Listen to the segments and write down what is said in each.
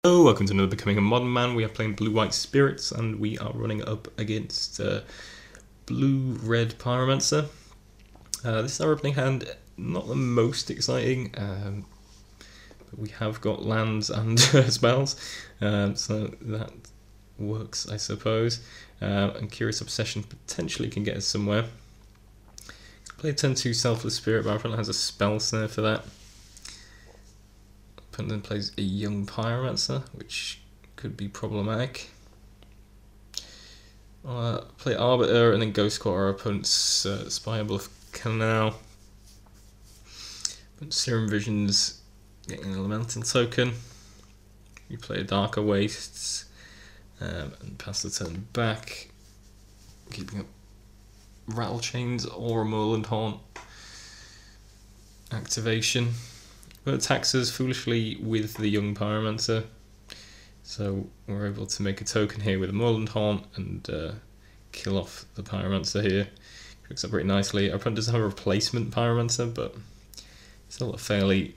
Hello, welcome to another Becoming a Modern Man. We are playing Blue-White Spirits and we are running up against Blue-Red Pyromancer. This is our opening hand, not the most exciting, but we have got lands and spells, so that works, I suppose. And Curious Obsession potentially can get us somewhere. Play a turn 2 Selfless Spirit, but our opponent has a spell snare for that. Opponent then plays a young Pyromancer, which could be problematic. Play Arbiter and then Ghost Quarter our opponent's Spire Bluff Canal. But Serum Visions getting an Elemental token. We play a Darker Wastes and pass the turn back, keeping up Rattle Chains or a Moorland Haunt activation. But attacks us foolishly with the young Pyromancer, so we're able to make a token here with a Moorland Haunt and kill off the Pyromancer here. Works up pretty nicely. Our opponent doesn't have a replacement Pyromancer, but still a fairly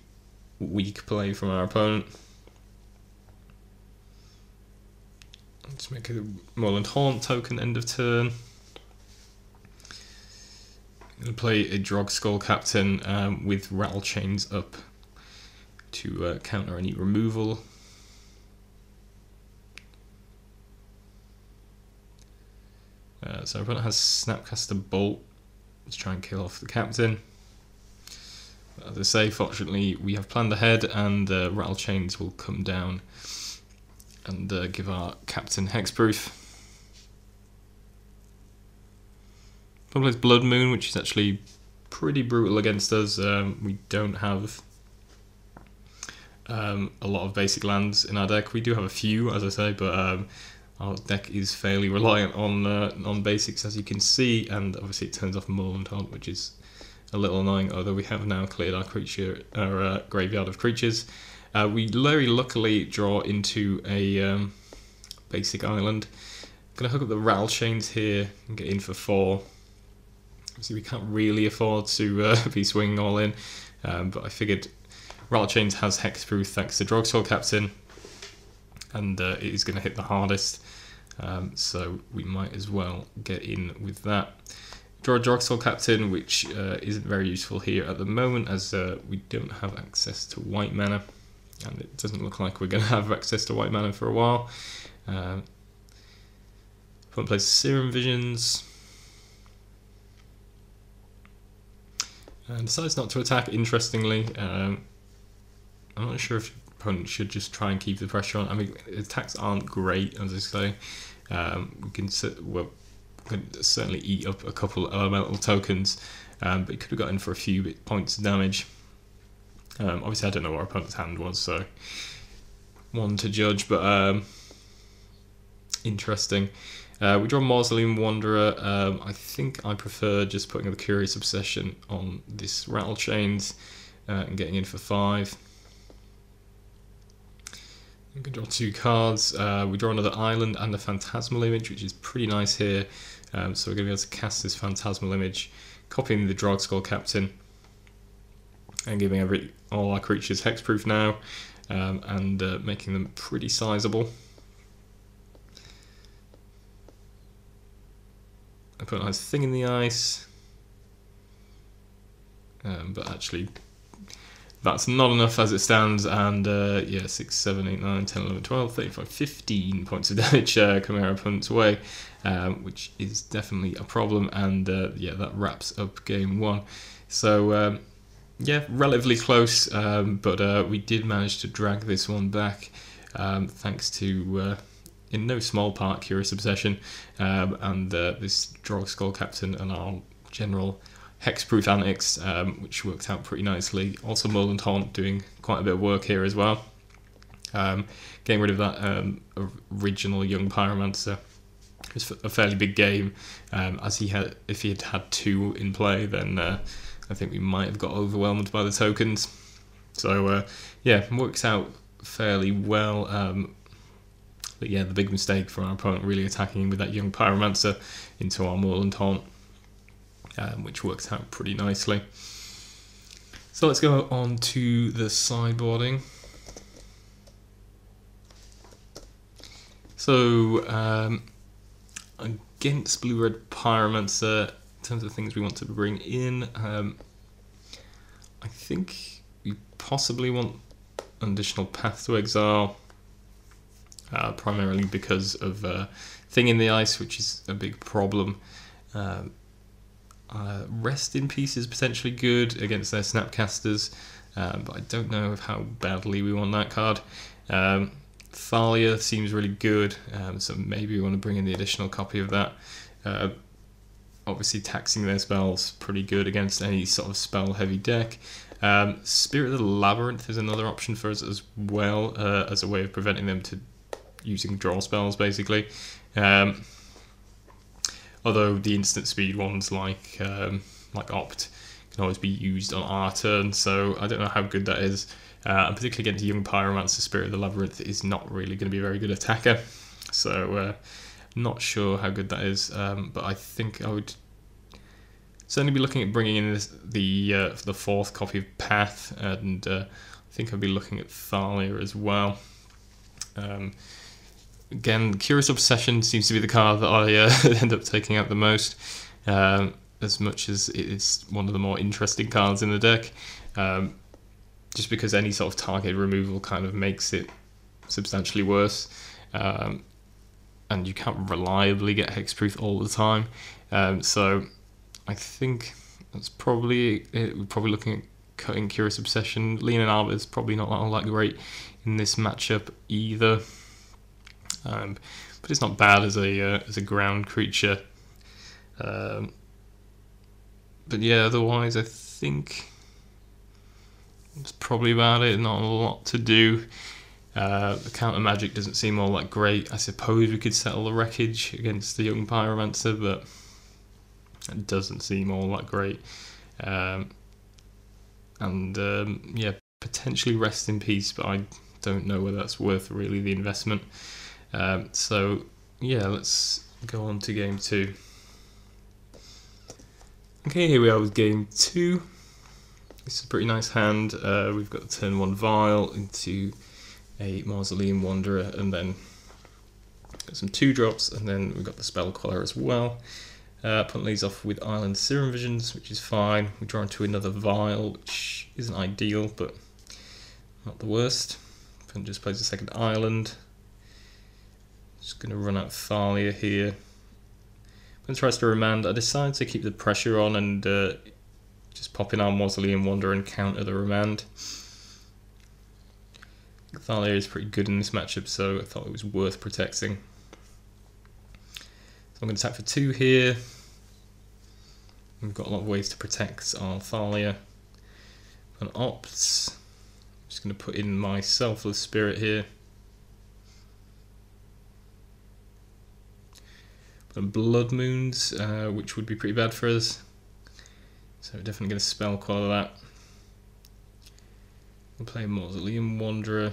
weak play from our opponent. Let's make a Moorland Haunt token end of turn. I'm going to play a Drogskull Captain with Rattle Chains up to counter any removal. So our opponent has Snapcaster Bolt to try and kill off the captain. As I say, fortunately we have planned ahead and Rattle Chains will come down and give our captain hexproof. Opponent plays Blood Moon, which is actually pretty brutal against us. We don't have a lot of basic lands in our deck. We do have a few, as I say, but our deck is fairly reliant on basics, as you can see, and obviously it turns off Moorland Haunt, which is a little annoying, although we have now cleared our graveyard of creatures. We very luckily draw into a basic island. I'm going to hook up the Rattle Chains here and get in for 4. Obviously we can't really afford to be swinging all in, but I figured Rattle Chains has hexproof thanks to Drogskull Captain, and it is going to hit the hardest, so we might as well get in with that. Draw a Drogskull Captain, which isn't very useful here at the moment, as we don't have access to white mana, and it doesn't look like we're going to have access to white mana for a while. Opponent plays Serum Visions, and decides not to attack, interestingly. I'm not sure if the opponent should just try and keep the pressure on. I mean, attacks aren't great, as I say. We can certainly eat up a couple of elemental tokens, but it could have gotten for a few points of damage. Obviously, I don't know what our opponent's hand was, so one to judge, but interesting. We draw Mausoleum Wanderer. I think I prefer just putting the Curious Obsession on this Rattle Chains and getting in for 5. We can draw 2 cards. We draw another Island and a Phantasmal Image, which is pretty nice here. So we're going to be able to cast this Phantasmal Image, copying the Drogskull Captain, and giving all our creatures hexproof now, and making them pretty sizable. Opponent has Thing in the Ice, but actually that's not enough as it stands, and yeah, 6, 7, 8, 9, 10, 11, 12, 35, 15 points of damage coming our opponent's way, which is definitely a problem, and yeah, that wraps up game 1. So yeah, relatively close, but we did manage to drag this one back, thanks to in no small part Curious Obsession, and this Drogskull Captain and our general hexproof antics, which worked out pretty nicely. Also Moorland Haunt doing quite a bit of work here as well. Getting rid of that original young Pyromancer. It was a fairly big game, as if he had had 2 in play, then I think we might have got overwhelmed by the tokens. So yeah, works out fairly well. But yeah, the big mistake for our opponent really attacking with that young Pyromancer into our Moorland Haunt, which worked out pretty nicely. So let's go on to the sideboarding. So, against blue-red Pyromancer, in terms of things we want to bring in, I think we possibly want an additional Path to Exile, primarily because of Thing in the Ice, which is a big problem. Rest in Peace is potentially good against their Snapcasters, but I don't know how badly we want that card. Thalia seems really good, so maybe we want to bring in the additional copy of that. Obviously taxing their spells pretty good against any sort of spell heavy deck. Spirit of the Labyrinth is another option for us as well, as a way of preventing them to using draw spells basically. Although the instant speed ones like Opt can always be used on our turn, so I don't know how good that is. And particularly against Young Pyromancer, Spirit of the Labyrinth is not really going to be a very good attacker, so not sure how good that is. But I think I would certainly be looking at bringing in the fourth copy of Path, and I think I'd be looking at Thalia as well. Again, Curious Obsession seems to be the card that I end up taking out the most, as much as it is one of the more interesting cards in the deck. Just because any sort of target removal kind of makes it substantially worse, and you can't reliably get hexproof all the time. So I think that's probably it. We're probably looking at cutting Curious Obsession. Leonin Arbor is probably not all that great in this matchup either, but it's not bad as a ground creature. But yeah, otherwise I think that's probably about it. Not a lot to do. The counter magic doesn't seem all that great. I suppose we could settle the Wreckage against the Young Pyromancer, but it doesn't seem all that great. Yeah, potentially Rest in Peace, but I don't know whether that's worth really the investment. So yeah, let's go on to game 2. Okay, here we are with game 2. It's a pretty nice hand. We've got the turn 1 Vial into a Mausoleum Wanderer, and then got some 2-drops, and then we've got the Spell Queller as well. Opponent leads off with Island Serum Visions, which is fine. We draw into another Vial, which isn't ideal, but not the worst. Opponent just plays a second Island. Just going to run out Thalia here. Opponent tries to remand. I decide to keep the pressure on and just pop in our Mausoleum Wanderer and counter the remand. Thalia is pretty good in this matchup, so I thought it was worth protecting. So I'm going to attack for 2 here. We've got a lot of ways to protect our Thalia. An Opts. I'm just going to put in my Selfless Spirit here. But Blood Moons, which would be pretty bad for us. So we're definitely going to Spell Queller that. We'll play Mausoleum Wanderer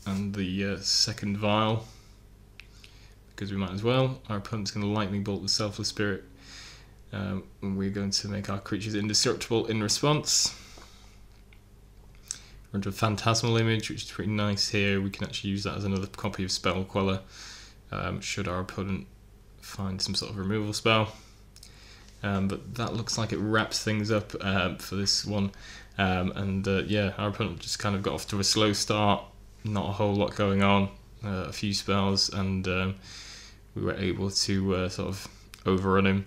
and the second Vial, because we might as well. Our opponent's going to Lightning Bolt the Selfless Spirit. And we're going to make our creatures indestructible in response. We're into a Phantasmal Image, which is pretty nice here. We can actually use that as another copy of Spell Queller, should our opponent find some sort of removal spell. But that looks like it wraps things up for this one. Yeah, our opponent just kind of got off to a slow start, not a whole lot going on, a few spells, and we were able to sort of overrun him,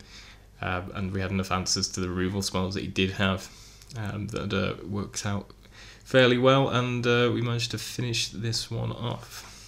and we had enough answers to the removal spells that he did have that worked out fairly well, and we managed to finish this one off.